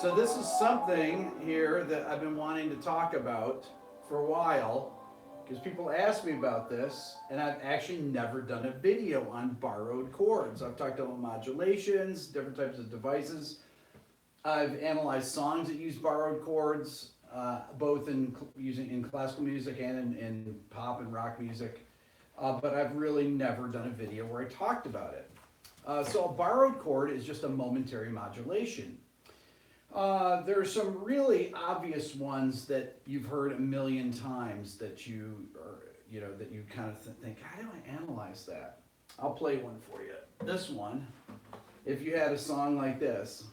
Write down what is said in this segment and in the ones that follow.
So this is something here that I've been wanting to talk about for a while because people ask me about this, and I've actually never done a video on borrowed chords. I've talked about modulations, different types of devices. I've analyzed songs that use borrowed chords, both in classical music and in pop and rock music. But I've really never done a video where I talked about it. So a borrowed chord is just a momentary modulation. There are some really obvious ones that you've heard a million times that that you kind of think, how do I analyze that? I'll play one for you. This one, if you had a song like this.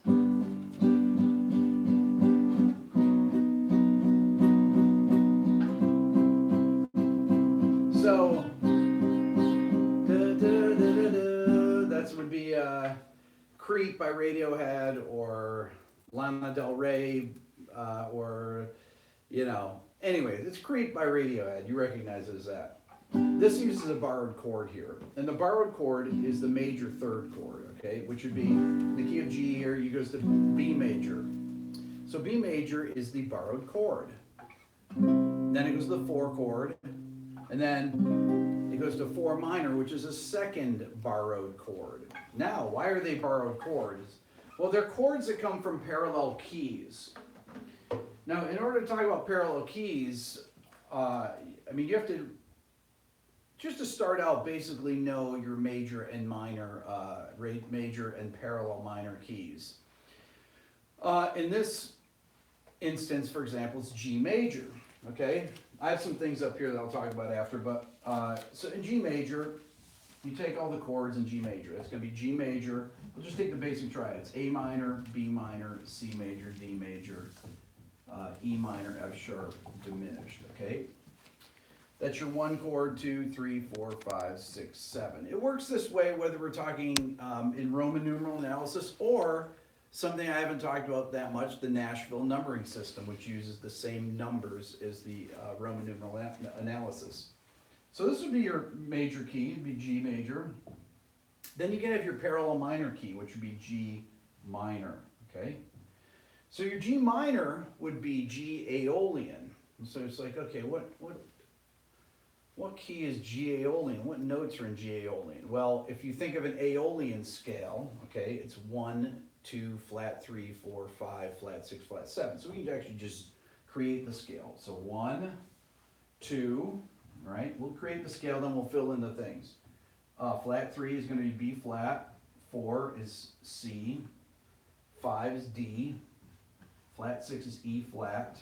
So, that would be Creep by Radiohead, or Lana Del Rey, anyway, it's Creep by Radiohead. You recognize it as that. This uses a borrowed chord here. And the borrowed chord is the major third chord, okay, which would be the key of G here. You goes to B major. So B major is the borrowed chord. Then it goes to the 4 chord. And then it goes to 4 minor, which is a second borrowed chord. Now, why are they borrowed chords? Well, they're chords that come from parallel keys. Now, in order to talk about parallel keys, you have to, just to start out, basically know your major and minor, major and parallel minor keys. In this instance, for example, it's G major, okay? I have some things up here that I'll talk about after, but so in G major, you take all the chords in G major. It's going to be G major. We'll just take the basic triads: A minor, B minor, C major, D major, E minor, F sharp, diminished. Okay, that's your 1 chord, 2, 3, 4, 5, 6, 7. It works this way whether we're talking in Roman numeral analysis or something I haven't talked about that much, the Nashville numbering system, which uses the same numbers as the Roman numeral analysis. So this would be your major key, it'd be G major. Then you can have your parallel minor key, which would be G minor, okay? So your G minor would be G Aeolian. And so it's like, okay, what key is G Aeolian? What notes are in G Aeolian? Well, if you think of an Aeolian scale, okay, it's 1, 2, flat 3, 4, 5, flat 6, flat 7. So we can actually just create the scale. So 1, 2, right? We'll create the scale, then we'll fill in the things. Flat 3 is going to be B flat, 4 is C, 5 is D, flat 6 is E flat,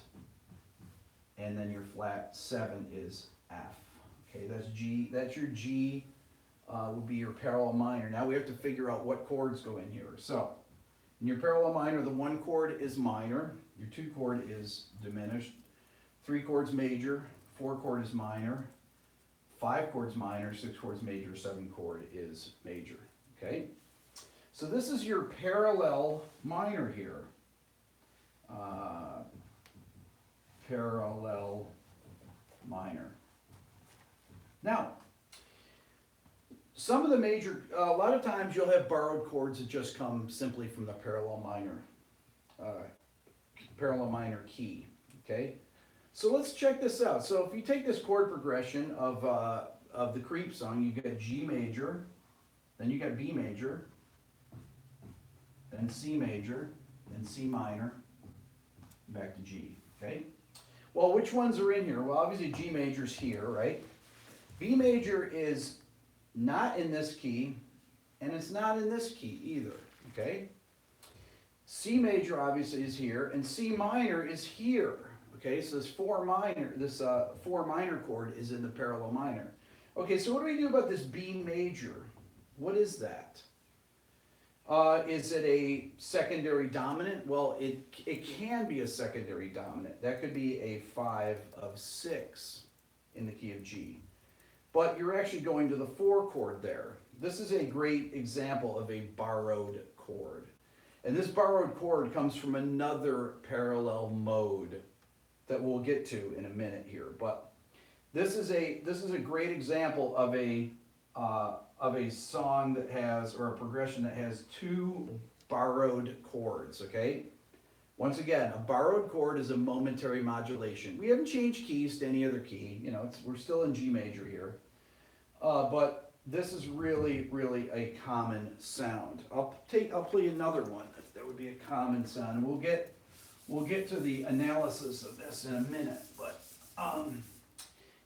and then your flat 7 is F. Okay, that's G, that's your G, would be your parallel minor. Now we have to figure out what chords go in here. So, in your parallel minor, the 1 chord is minor, your 2 chord is diminished, 3 chords major, 4 chord is minor, 5 chords minor, 6 chords major, 7 chord is major, okay? So this is your parallel minor here. Parallel minor. Now, some of the major, a lot of times you'll have borrowed chords that just come simply from the parallel minor key, okay? So let's check this out. So if you take this chord progression of the Creep song, you get G major, then you got B major, then C major, then C minor, back to G, okay? Well, which ones are in here? Well, obviously G major's here, right? B major is not in this key, and it's not in this key either, okay? C major obviously is here, and C minor is here. Okay, so this 4 minor chord is in the parallel minor. Okay, so what do we do about this B major? What is that? Is it a secondary dominant? Well, it can be a secondary dominant. That could be a 5 of 6 in the key of G. But you're actually going to the 4 chord there. This is a great example of a borrowed chord. And this borrowed chord comes from another parallel mode that we'll get to in a minute here. But this is a great example of a song that has, or a progression that has 2 borrowed chords, okay? Once again, a borrowed chord is a momentary modulation. We haven't changed keys to any other key. You know, we're still in G major here. But this is really, really a common sound. I'll play another one. That would be a common sound. And we'll get to the analysis of this in a minute. But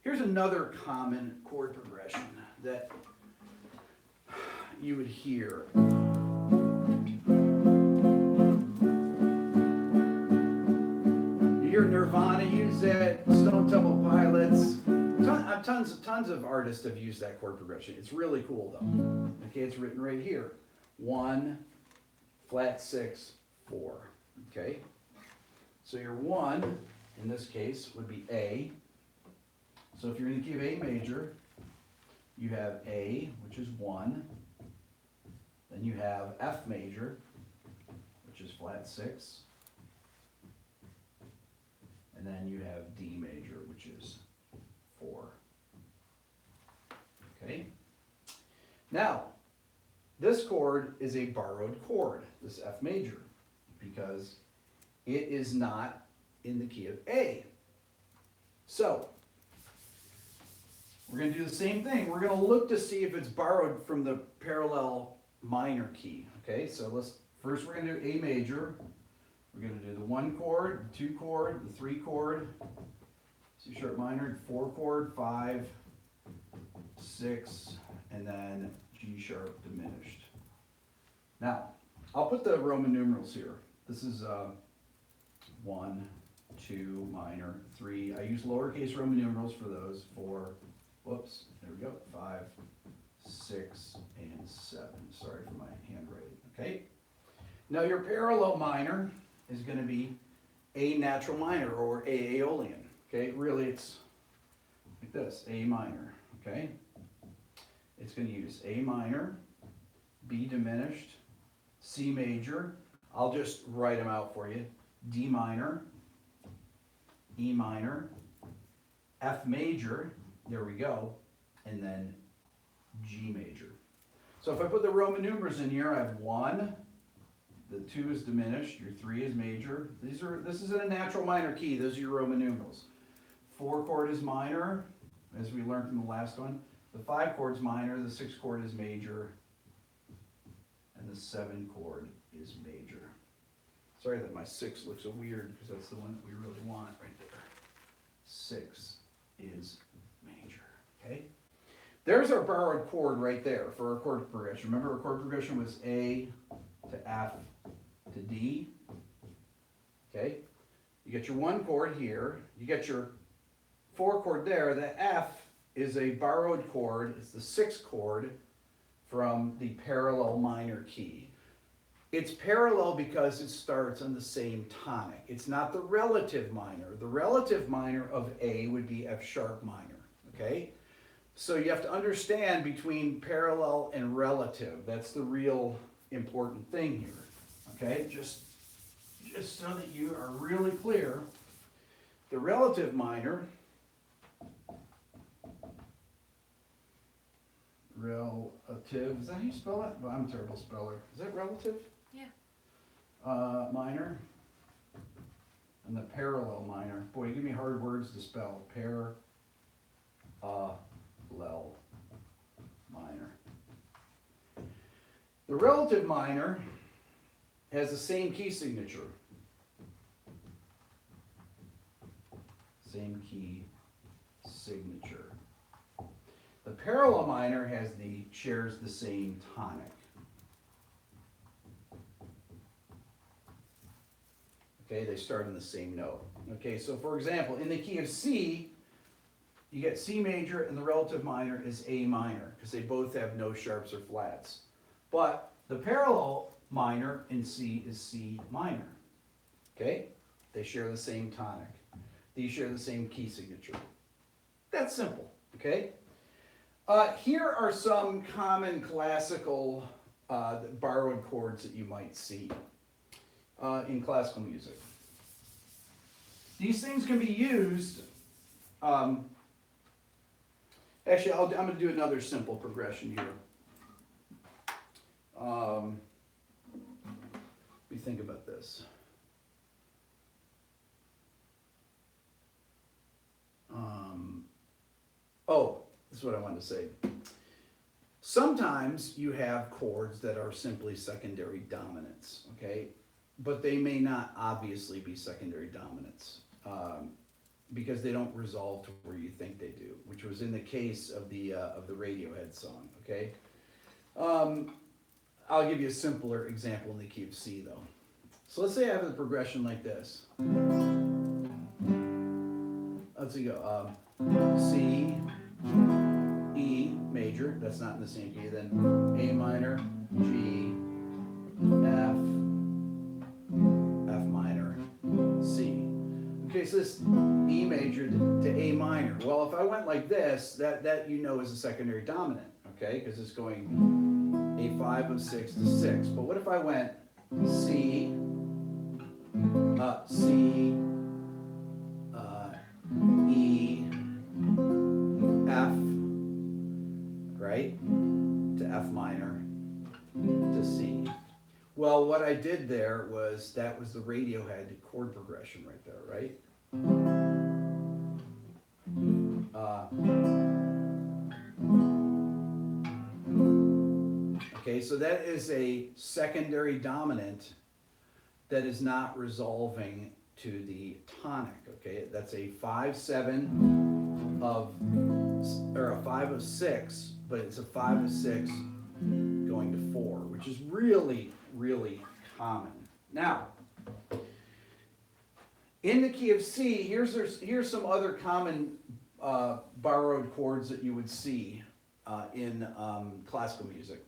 here's another common chord progression that you would hear. You hear Nirvana use that, Stone Temple Pilots. Tons of artists have used that chord progression. It's really cool though. Okay, it's written right here. 1, flat 6, 4. Okay, so your 1 in this case would be A. So if you're in the key of A major, you have A, which is 1. Then you have F major, which is flat 6. And then you have D major, which is 4. Okay? Now, this chord is a borrowed chord, this F major, because it is not in the key of A. So, we're going to do the same thing. We're going to look to see if it's borrowed from the parallel minor key. Okay, so first we're going to do A major. We're going to do the 1 chord, the 2 chord, the 3 chord, C sharp minor, 4 chord, 5, 6, and then G sharp diminished. Now, I'll put the Roman numerals here. This is 1, 2 minor, 3. I use lowercase Roman numerals for those. 4, whoops, there we go, 5, 6, and 7. Sorry for my handwriting, okay? Now your parallel minor is going to be A natural minor or A Aeolian, okay? Really it's like this, A minor, okay? It's going to use A minor, B diminished, C major, I'll just write them out for you, D minor, E minor, F major, there we go, and then G major. So if I put the Roman numerals in here, I have 1, the 2 is diminished, your 3 is major. This is in a natural minor key, those are your Roman numerals. 4 chord is minor, as we learned from the last one. The 5 chord's minor, the 6 chord is major, and the 7 chord is major. Sorry that my 6 looks so weird, because that's the one that we really want right there. 6 is major, okay? There's our borrowed chord right there for our chord progression. Remember our chord progression was A to F to D, okay? You get your 1 chord here, you get your 4 chord there. The F is a borrowed chord, it's the 6th chord from the parallel minor key. It's parallel because it starts on the same tonic. It's not the relative minor. The relative minor of A would be F sharp minor, okay? So you have to understand between parallel and relative. That's the real important thing here, okay? Just so that you are really clear, the relative minor, relative, is that how you spell it? Well, I'm a terrible speller. Is that relative? Yeah. Minor, and the parallel minor. Boy, you give me hard words to spell. Parallel minor. The relative minor has the same key signature. Same key signature. The parallel minor shares the same tonic. Okay, they start on the same note. Okay, so for example, in the key of C, you get C major and the relative minor is A minor because they both have no sharps or flats. But the parallel minor in C is C minor. Okay, they share the same tonic. These share the same key signature. That's simple, okay? Here are some common classical borrowed chords that you might see in classical music. These things can be used, actually I'm going to do another simple progression here. Let me think about this. is what I wanted to say. Sometimes you have chords that are simply secondary dominants, okay? But they may not obviously be secondary dominants because they don't resolve to where you think they do, which was in the case of the Radiohead song, okay? I'll give you a simpler example in the key of C though. So let's say I have a progression like this. Let's see, go C, E major, that's not in the same key, then A minor, G, F, F minor, C. Okay, so this E major to A minor. Well, if I went like this, that you know is a secondary dominant, okay, because it's going A5 of 6 to 6. But what if I went C, C, E, F, right, to F minor, to C. Well, what I did there was, that was the Radiohead chord progression right there, right? Okay, so that is a secondary dominant that is not resolving to the tonic, okay? That's a 5/7 of, or a 5 of 6, but it's a 5 of 6 going to 4, which is really, really common. Now, in the key of C, here's some other common borrowed chords that you would see in classical music.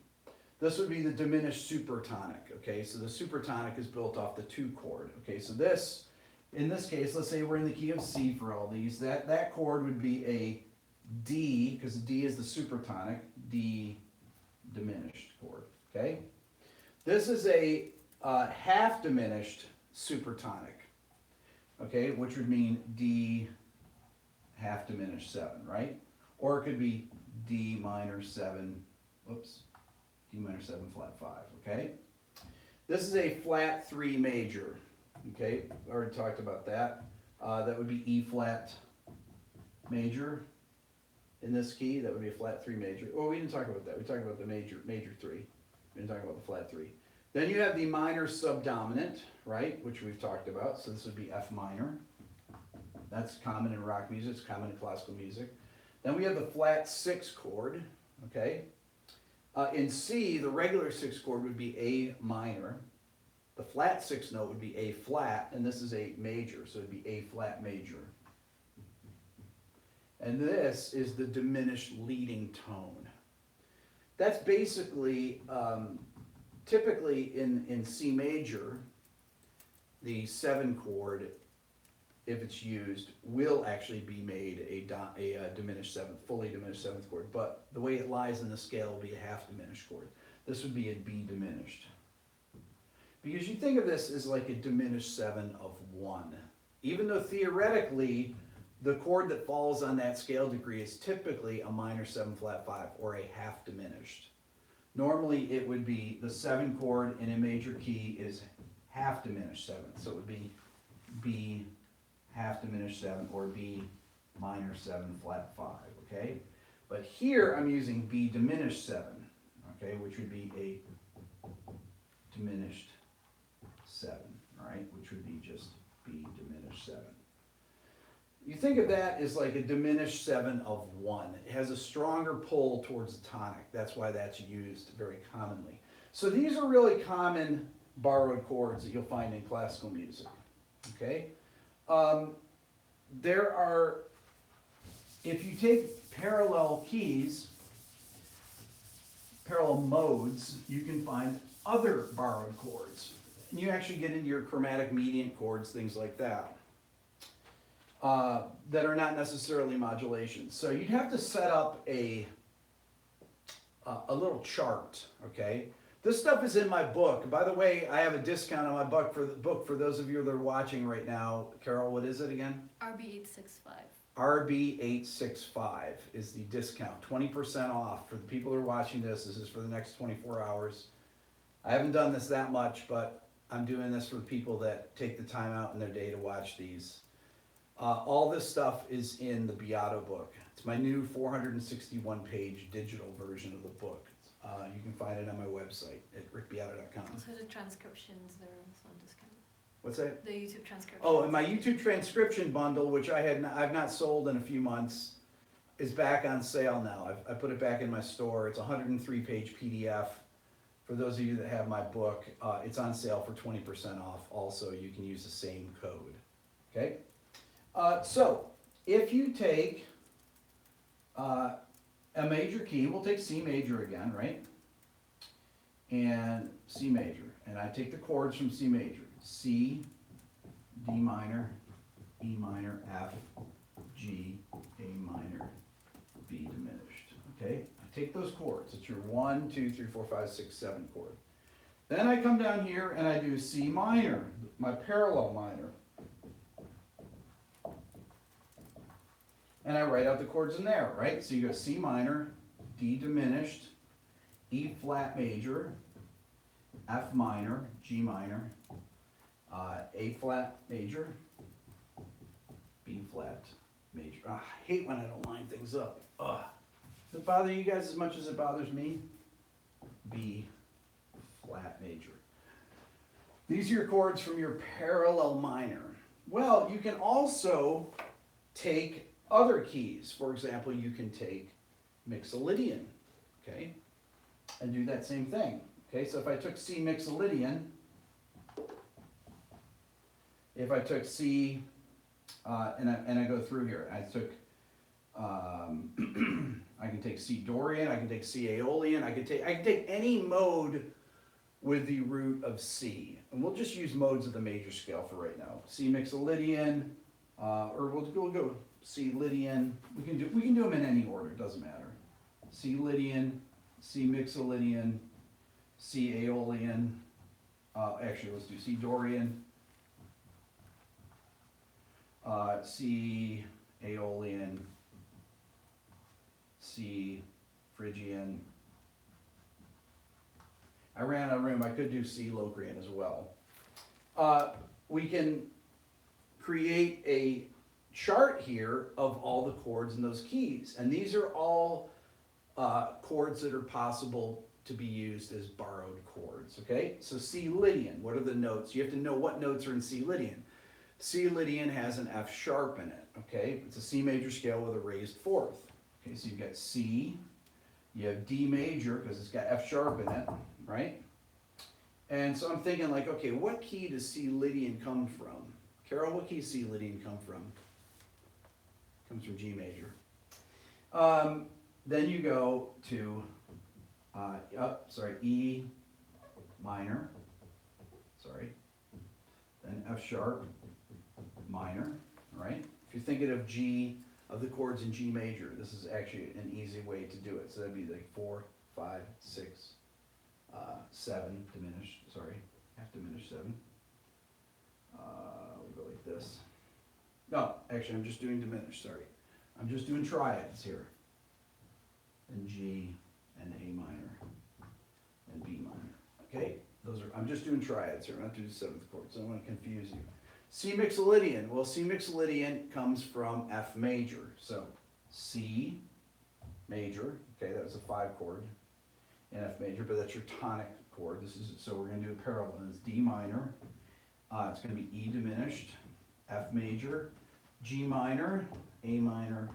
This would be the diminished supertonic, okay? So the supertonic is built off the 2 chord, okay? So this, in this case, let's say we're in the key of C for all these, that chord would be a D, because D is the supertonic, D diminished chord, okay? This is a half diminished supertonic, okay, which would mean D half diminished 7, right? Or it could be D minor 7, whoops, D minor 7 flat 5, okay? This is a flat 3 major, okay? Already talked about that. That would be E flat major in this key. That would be a flat 3 major. Oh, we didn't talk about that. We talked about the major 3. We didn't talk about the flat 3. Then you have the minor subdominant, right? Which we've talked about. So this would be F minor. That's common in rock music. It's common in classical music. Then we have the flat 6 chord, okay? In C, the regular 6 chord would be A minor. The flat 6 note would be A flat, and this is a major, so it would be A flat major. And this is the diminished leading tone. That's basically, typically in C major, the 7 chord, if it's used, will actually be made a diminished 7th, fully diminished 7th chord, but the way it lies in the scale will be a half diminished chord. This would be a B diminished. Because you think of this as like a diminished 7 of 1. Even though theoretically, the chord that falls on that scale degree is typically a minor 7 flat 5 or a half diminished. Normally it would be the 7 chord in a major key is half diminished 7. So it would be B half diminished 7 or B minor 7 flat 5, okay? But here I'm using B diminished 7, okay, which would be a diminished 7, all right, which would be just B diminished 7. You think of that as like a diminished 7 of 1. It has a stronger pull towards the tonic. That's why that's used very commonly. So these are really common borrowed chords that you'll find in classical music, okay? There are, if you take parallel keys, parallel modes, you can find other borrowed chords. And you actually get into your chromatic mediant chords, things like that, that are not necessarily modulations. So you'd have to set up a little chart, okay? This stuff is in my book. By the way, I have a discount on my book for those of you that are watching right now. Carol, what is it again? RB865. RB865 is the discount. 20% off for the people who are watching this. This is for the next 24 hours. I haven't done this that much, but I'm doing this for the people that take the time out in their day to watch these. All this stuff is in the Beato book. It's my new 461-page digital version of the book. You can find it on my website at rickbeato.com. Also the transcriptions, they're also on discount. What's that? The YouTube transcriptions. Oh, and my YouTube transcription bundle, which I've not sold in a few months, is back on sale now. I put it back in my store. It's a 103-page PDF. For those of you that have my book, it's on sale for 20% off. Also, you can use the same code. Okay? So, if you take a major key, we'll take C major again, right? And C major. And I take the chords from C major. C, D minor, E minor, F, G, A minor, B diminished. Okay? I take those chords. It's your 1, 2, 3, 4, 5, 6, 7 chord. Then I come down here and I do C minor, my parallel minor. And I write out the chords in there, right? So you go C minor, D diminished, E flat major, F minor, G minor, A flat major, B flat major. I hate when I don't line things up. Does it bother you guys as much as it bothers me? B flat major. These are your chords from your parallel minor. Well, you can also take other keys. For example, you can take Mixolydian, okay, and do that same thing. Okay, so if I took C Mixolydian, if I took C, and I go through here, I took, I can take C Dorian, I can take C Aeolian, I can take any mode with the root of C, and we'll just use modes of the major scale for right now. C Mixolydian, or we'll go C Lydian. We can do them in any order. It doesn't matter. C Lydian, C Mixolydian, C Aeolian. Actually, let's do C Dorian, C Aeolian, C Phrygian. I ran out of room. I could do C Locrian as well. We can create a chart here of all the chords in those keys, and these are all chords that are possible to be used as borrowed chords. Okay, so C Lydian, what are the notes? You have to know what notes are in C Lydian. C Lydian has an F sharp in it. Okay, it's a C major scale with a raised fourth. Okay, so you've got C, you have D major because it's got F sharp in it, right? And so I'm thinking like, okay, what key does C Lydian come from? Carol, what key does C Lydian come from? Comes from G major. Then you go to, E minor, then F sharp minor, right? If you're thinking of G, of the chords in G major, this is actually an easy way to do it. So that'd be like 4, 5, 6, 7 diminished, F diminished 7. We'll go like this. No, actually, I'm just doing diminished, I'm just doing triads here. And G and A minor and B minor. Okay? I'm just doing triads here. I'm not doing the 7th chord, so I don't want to confuse you. C Mixolydian. Well, C Mixolydian comes from F major. So C major, okay, that was a 5 chord in F major, but that's your tonic chord. So we're going to do a parallel. It's D minor. It's going to be E diminished, F major, G minor, A minor,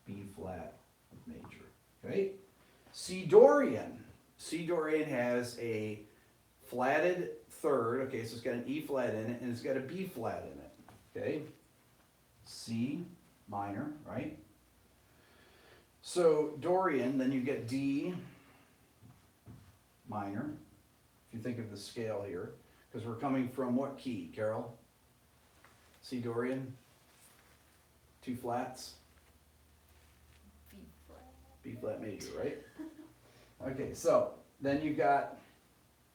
B flat major. Okay? C Dorian. C Dorian has a flatted third. Okay, so it's got an E flat in it and it's got a B flat in it. Okay? C minor, right? So Dorian, then you get D minor. If you think of the scale here, because we're coming from what key, Carol? C Dorian? 2 flats? B flat. B flat major, right? Okay, so then you got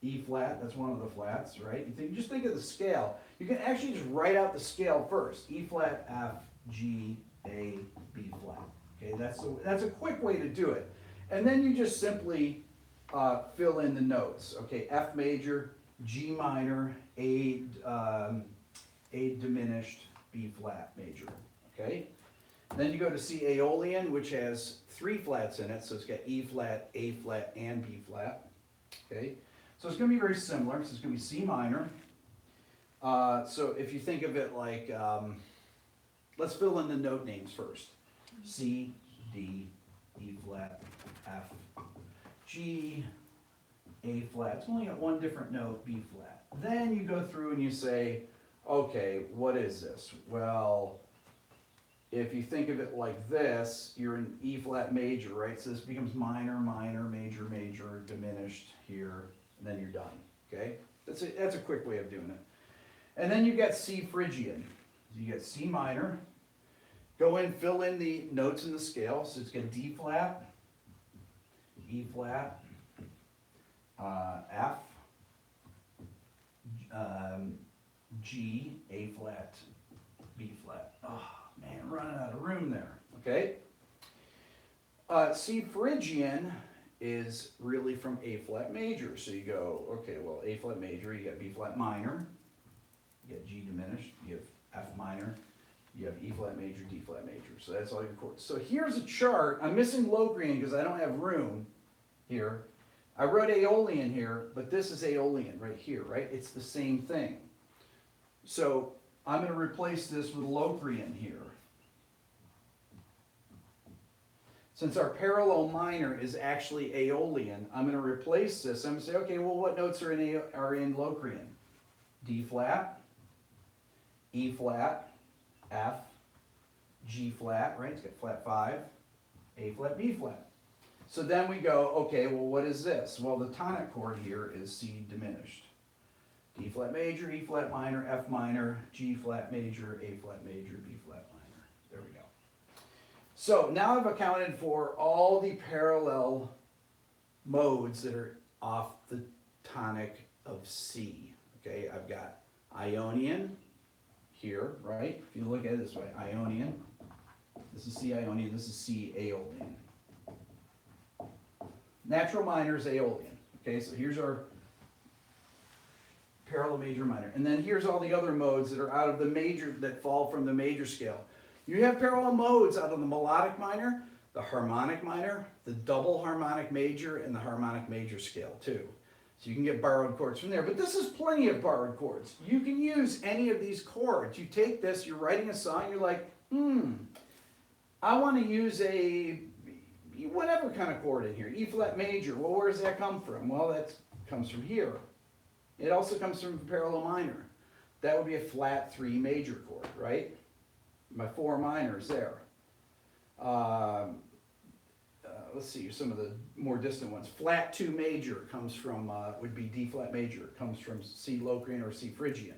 E flat, that's one of the flats, right? Just think of the scale. You can actually just write out the scale first. E flat, F, G, A, B flat. Okay, that's a quick way to do it. And then you just simply fill in the notes. Okay, F major, G minor, A diminished, B flat major, okay? Then you go to C Aeolian, which has 3 flats in it, so it's got E flat, A flat, and B flat, okay? So it's gonna be very similar, so it's gonna be C minor. So if you think of it like, let's fill in the note names first. C, D, E flat, F, G, A flat. It's only got one different note, B flat. Then you go through and you say, okay, what is this? Well, if you think of it like this, you're in E flat major, right? So this becomes minor, minor, major, major, diminished here, and then you're done, okay? That's a quick way of doing it. And then you got C Phrygian. You get C minor. Go in, fill in the notes in the scale. So it's got D flat, E flat, F, G, A flat, B flat. Oh man, running out of room there, okay? C Phrygian is really from A flat major. So you go, okay, well, A flat major, you got B flat minor, you got G diminished, you have F minor, you have E flat major, D flat major. So that's all your chords. So here's a chart. I'm missing Locrian because I don't have room here. I wrote Aeolian here, but this is Aeolian right here, right? It's the same thing. So I'm going to replace this with Locrian here. Since our parallel minor is actually Aeolian, I'm going to replace this. I'm going to say, okay, well, what notes are in Locrian? D flat, E flat, F, G flat, right? It's got flat 5, A flat, B flat. So then we go, okay, well, what is this? Well, the tonic chord here is C diminished. D flat major, E flat minor, F minor, G flat major, A flat major, B flat minor. There we go. So now I've accounted for all the parallel modes that are off the tonic of C. Okay, I've got Ionian here, right? If you look at it this way, Ionian. This is C Ionian, this is C Aeolian. Natural minor is Aeolian. Okay, so here's our parallel major minor. And then here's all the other modes that are out of the major, that fall from the major scale. You have parallel modes out of the melodic minor, the harmonic minor, the double harmonic major, and the harmonic major scale too. So you can get borrowed chords from there, but this is plenty of borrowed chords. You can use any of these chords. You take this, you're writing a song, you're like, I want to use a whatever kind of chord in here, E flat major. Well, where does that come from? Well, that comes from here. It also comes from parallel minor. That would be a flat 3 major chord, right? My 4 minors there. Let's see, some of the more distant ones. Flat 2 major comes from, would be D flat major. It comes from C Locrian or C Phrygian.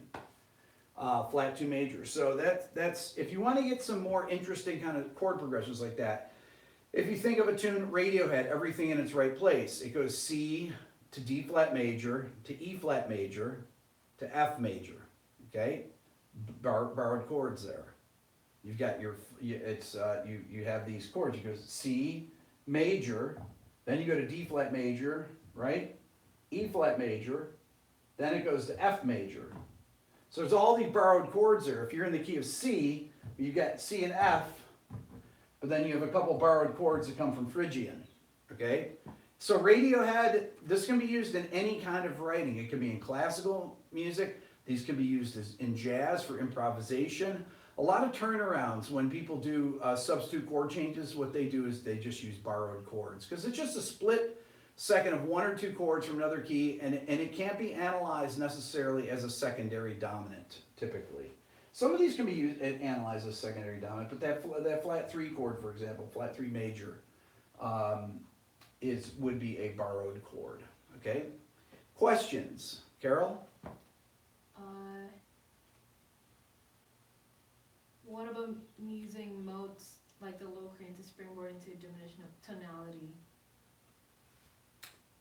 Flat 2 major. So that's, if you want to get some more interesting kind of chord progressions like that, if you think of a tune, Radiohead, everything in its right place. It goes C to D flat major, to E flat major, to F major, okay? Borrowed chords there. You've got your, you have these chords. You go C major, then you go to D flat major, right? E flat major, then it goes to F major. So there's all these borrowed chords there. If you're in the key of C, you got C and F, but then you have a couple borrowed chords that come from Phrygian, okay? So Radiohead, this can be used in any kind of writing. It can be in classical music. These can be used in jazz for improvisation. A lot of turnarounds when people do substitute chord changes, what they do is they just use borrowed chords because it's just a split second of 1 or 2 chords from another key, and it can't be analyzed necessarily as a secondary dominant, typically. Some of these can be used and analyzed as secondary dominant, but that flat 3 chord, for example, flat 3 major, would be a borrowed chord. Okay? Questions? Carol? What about using modes like the Locrian to springboard into diminished tonality?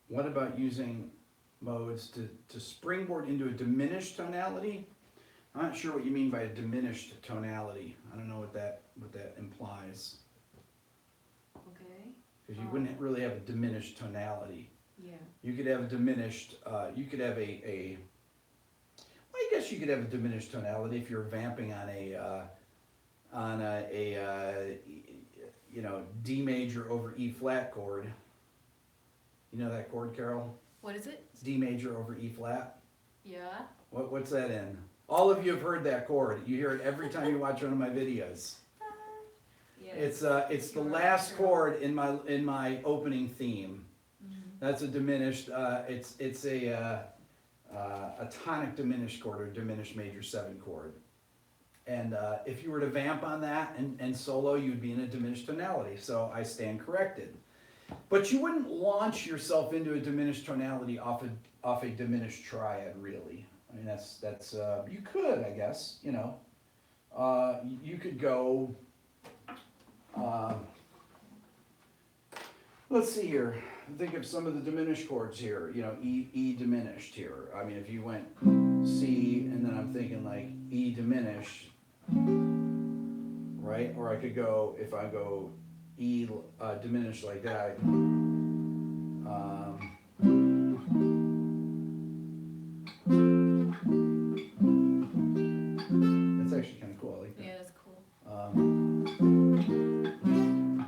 What about using modes to springboard into a diminished tonality? I'm not sure what you mean by a diminished tonality. I don't know what that implies. Okay. Because you wouldn't really have a diminished tonality. Yeah. You could have a diminished, you could have well, I guess guess you could have a diminished tonality if you're vamping on a you know, D major over E flat chord. You know that chord, Carol? What is it? It's D major over E flat. Yeah. What's that in? All of you have heard that chord. You hear it every time you watch one of my videos. Yeah. It's the last chord in my opening theme. That's a diminished. It's a tonic diminished chord, or diminished major 7 chord. And if you were to vamp on that and solo, you'd be in a diminished tonality. So I stand corrected. But you wouldn't launch yourself into a diminished tonality off a diminished triad, really. I mean, that's you could, I guess, you know. You could go. Let's see here. Think of some of the diminished chords here. You know, E diminished here. I mean, if you went C, and then I'm thinking like E diminished, right? Or I could go, if I go E diminished like that. That's actually kind of cool. I like that. Yeah, that's cool.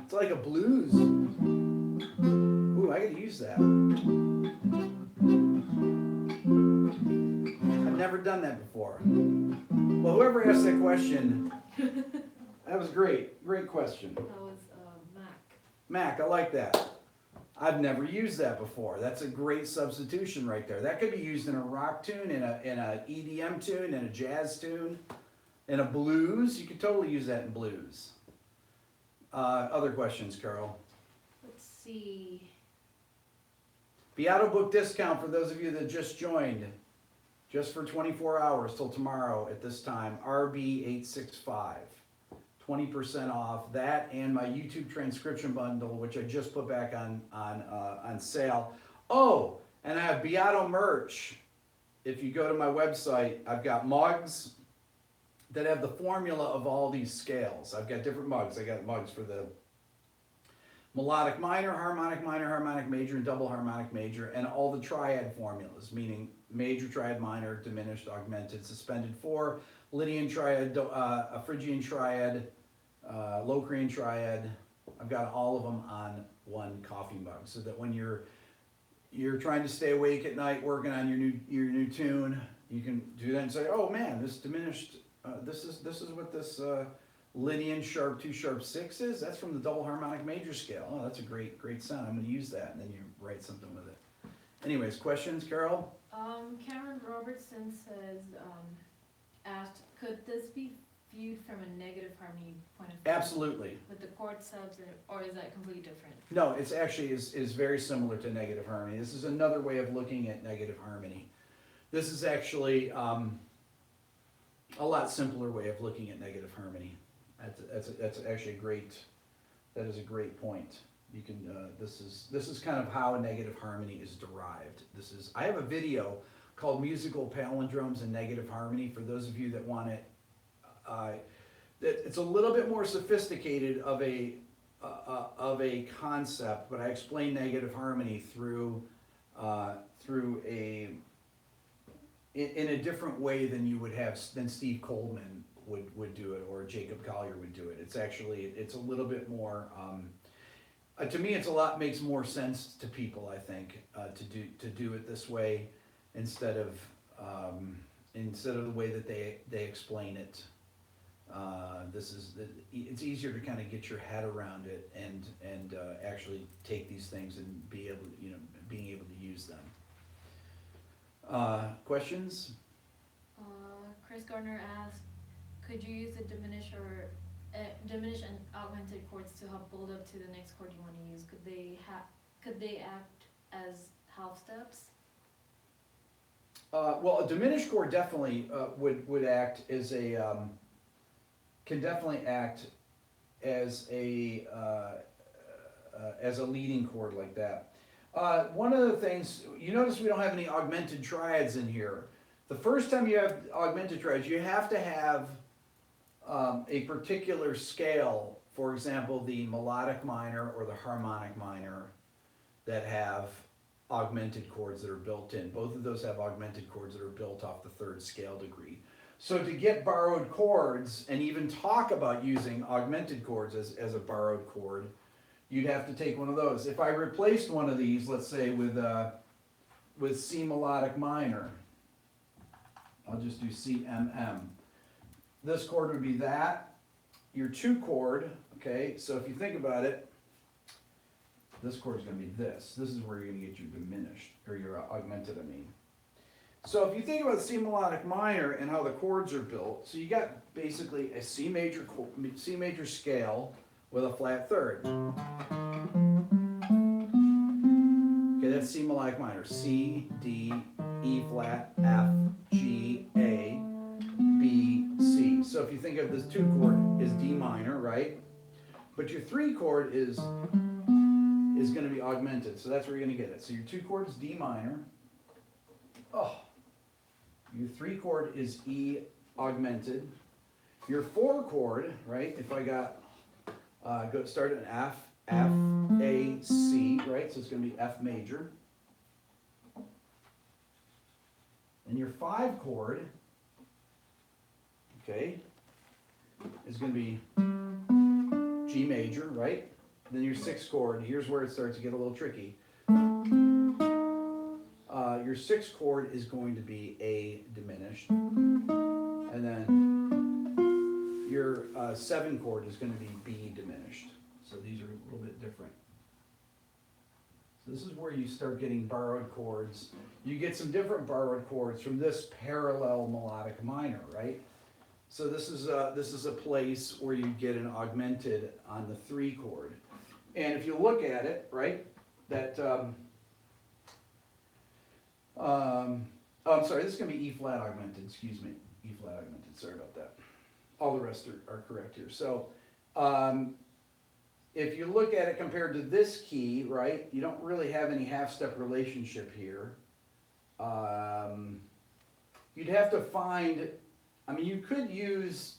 It's like a blues. Ooh, I could use that. I've never done that before. Well, whoever asked that question, that was great. Great question. That was Mac. Mac, I like that. I've never used that before. That's a great substitution right there. That could be used in a rock tune, in a EDM tune, in a jazz tune, in a blues. You could totally use that in blues. Other questions, Carol? Let's see. Beato book discount for those of you that just joined. Just for 24 hours till tomorrow at this time. RB865. 20% off that and my YouTube transcription bundle, which I just put back on sale. Oh, and I have Beato merch. If you go to my website, I've got mugs that have the formula of all these scales. I've got different mugs. I got mugs for the melodic minor, harmonic major, and double harmonic major, and all the triad formulas, meaning major triad minor, diminished, augmented, suspended 4, Lydian triad, a Phrygian triad, Locrian triad. I've got all of them on one coffee mug, so that when you're trying to stay awake at night working on your new tune, you can do that and say, oh man, this diminished. This is what this Lydian sharp 2 sharp 6 is. That's from the double harmonic major scale. Oh, that's a great sound. I'm going to use that, and then you write something with it. Anyways, questions, Carol? Cameron Robertson says, asked, could this be viewed from a negative harmony point of view? Absolutely. With the chord subs, or is that completely different? No, it's actually is very similar to negative harmony. This is another way of looking at negative harmony. This is actually a lot simpler way of looking at negative harmony. That's actually a great. That is a great point. You can. This is kind of how a negative harmony is derived. I have a video called "Musical Palindromes and Negative Harmony" for those of you that want it. It's a little bit more sophisticated of a concept, but I explain negative harmony through in a different way than Steve Coleman would do it, or Jacob Collier would do it. It's a little bit more. To me, makes more sense to people. I think to do it this way instead of the way that they explain it. It's easier to kind of get your head around it and actually take these things and being able to use them. Questions? Chris Gardner asked, could you use the diminished and augmented chords to help build up to the next chord you want to use? Could they act as half steps? Well, a diminished chord definitely would act as can definitely act as a leading chord like that. One of the things, you notice we don't have any augmented triads in here. The first time you have augmented triads, you have to have a particular scale, for example, the melodic minor or the harmonic minor, that have augmented chords that are built in. Both of those have augmented chords that are built off the third scale degree. So to get borrowed chords and even talk about using augmented chords as a borrowed chord, you'd have to take one of those. If I replaced one of these, let's say with C melodic minor, I'll just do C M. This chord would be that. Your 2 chord, okay, so if you think about it, this chord is going to be this. This is where you're going to get your diminished, or your augmented, I mean. So if you think about C melodic minor and how the chords are built, so you got basically a C major scale with a flat third. Okay, that's C melodic minor. C, D, E flat, F, G, A, B, C. So if you think of this 2 chord is D minor, right? But your 3 chord is going to be augmented. So that's where you're going to get it. So your 2 chord is D minor. Oh. Your 3 chord is E augmented. Your 4 chord, right? If I got start at F, A, C, right? So it's going to be F major. And your 5 chord, okay, is going to be G major, right? Then your 6 chord, here's where it starts to get a little tricky. Your 6 chord is going to be A diminished. And then your 7 chord is going to be B diminished. So these are a little bit different. So this is where you start getting borrowed chords. You get some different borrowed chords from this parallel melodic minor, right? So this is a place where you get an augmented on the 3 chord. And if you look at it, right, that I'm sorry, this is going to be E flat augmented, excuse me, E flat augmented, sorry about that. All the rest are correct here. So if you look at it compared to this key, right, you don't really have any half-step relationship here. You'd have to find, I mean, you can use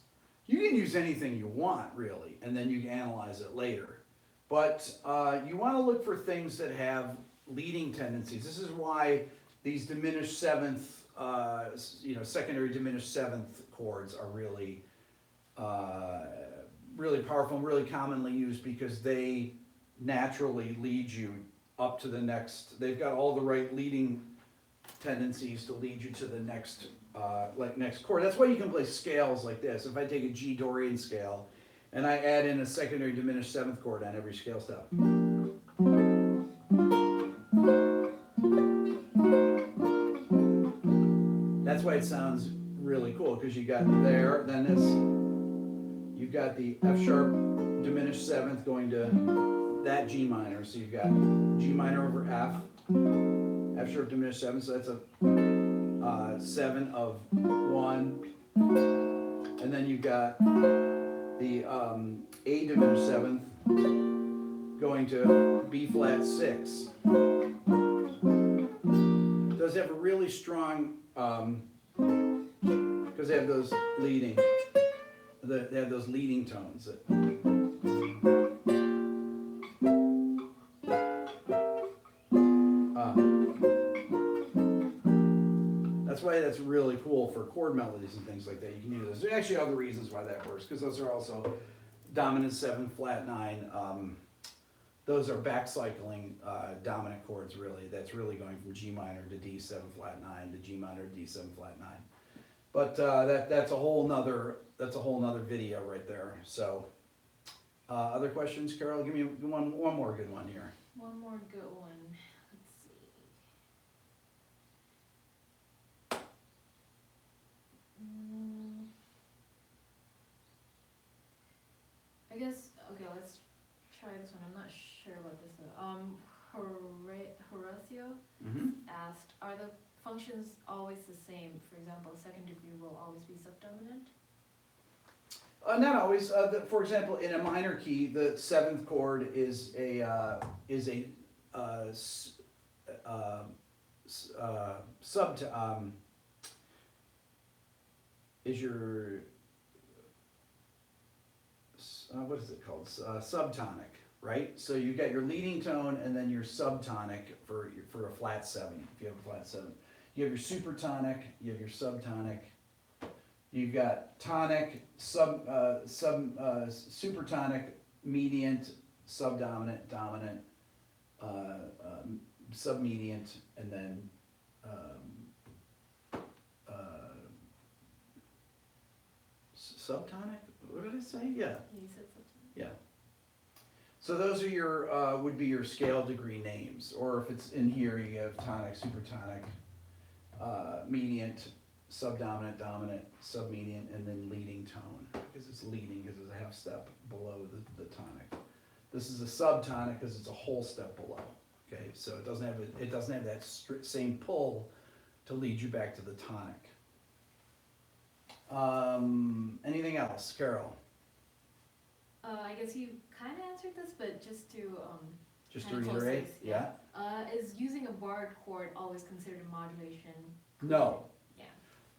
anything you want, really, and then you can analyze it later. But you want to look for things that have leading tendencies. This is why these diminished 7th, secondary diminished 7th chords are really, really powerful and really commonly used because they naturally lead you up to the next. They've got all the right leading tendencies to lead you to the next, next chord. That's why you can play scales like this. If I take a G Dorian scale and I add in a secondary diminished 7th chord on every scale step. That's why it sounds really cool, because you got there, then this, you've got the F sharp diminished 7th going to that G minor, so you've got G minor over F, F sharp diminished 7th, so that's a 7 of 1, and then you've got the A diminished 7th going to B flat 6. Does have a really strong, because they have those leading, tones. That's why that's really cool for chord melodies and things like that. You can use those. There's actually other reasons why that works, because those are also dominant 7, flat 9. Those are backcycling dominant chords, really. That's really going from G minor to D7 flat 9 to G minor to D7 flat 9. But that's a whole nother video right there. So, other questions, Carol? Give me one more good one here. One more good one. Let's see. I guess, okay, let's try this one. I'm not sure what this is. Horacio asked, are the functions always the same? For example, second degree will always be subdominant? Not always. For example, in a minor key, the 7th chord is your what is it called? Subtonic. right? So you got your leading tone and then your subtonic for a flat 7, if you have a flat 7. You have your supertonic, you have your subtonic, you've got tonic, supertonic, mediant, subdominant, dominant, submediant, and then subtonic? What did I say? Yeah. You said something. Yeah. So those are your, would be your scale degree names, or if it's in here, you have tonic, supertonic, mediant, subdominant, dominant, submediant, and then leading tone, because it's leading, because it's a half step below the tonic. This is a subtonic, because it's a whole step below, okay? So it doesn't have that same pull to lead you back to the tonic. Anything else, Carol? I guess you kind of answered this, but just to Just to reiterate, yeah? Is using a borrowed chord always considered a modulation? No. Yeah.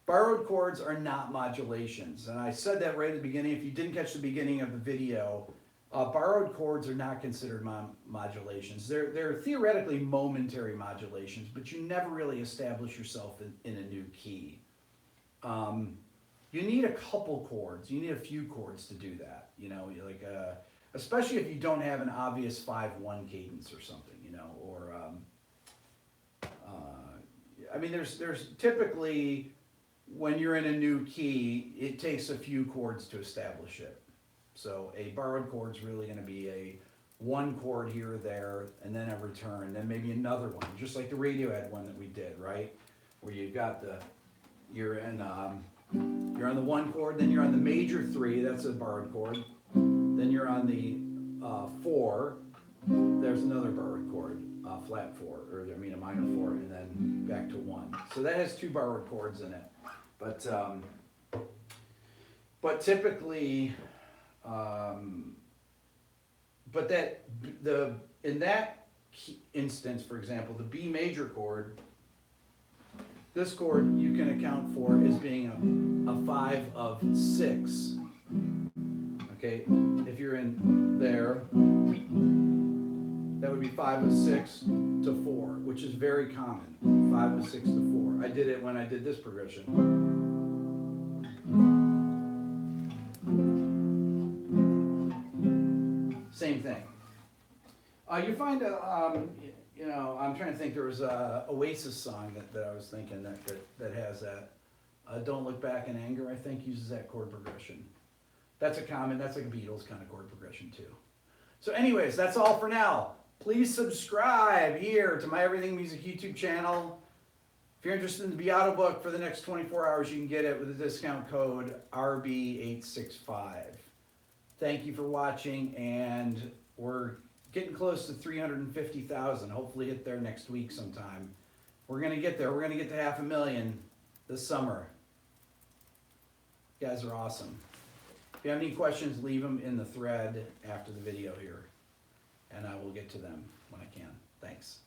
Borrowed chords are not modulations, and I said that right at the beginning. If you didn't catch the beginning of the video, borrowed chords are not considered modulations. They're theoretically momentary modulations, but you never really establish yourself in a new key. You need a couple chords. You need a few chords to do that. You know, like especially if you don't have an obvious 5/1 cadence or something. You know, or I mean, there's typically when you're in a new key, it takes a few chords to establish it. So a borrowed chord is really going to be a one chord here or there, and then a return, then maybe another one, just like the Radiohead one that we did, right? Where you've got you're on the one chord, then you're on the major 3, that's a borrowed chord. Then you're on the 4, there's another borrowed chord, flat 4, or I mean a minor 4, and then back to 1. So that has 2 borrowed chords in it. But typically, in that instance, for example, the B major chord, this chord you can account for as being a 5 of 6. Okay, if you're in there, that would be 5 of 6 to 4, which is very common. 5 of 6 to 4. I did it when I did this progression. Same thing. You find you know, I'm trying to think. There was a Oasis song that I was thinking that has that. Don't Look Back in Anger, I think, uses that chord progression. That's like a Beatles kind of chord progression too. So anyways, that's all for now. Please subscribe here to my Everything Music YouTube channel. If you're interested in the Beato book for the next 24 hours, you can get it with the discount code RB865. Thank you for watching, and we're getting close to 350,000. Hopefully hit there next week sometime. We're going to get there. We're going to get to 500,000 this summer. You guys are awesome. If you have any questions, leave them in the thread after the video here, and I will get to them when I can. Thanks.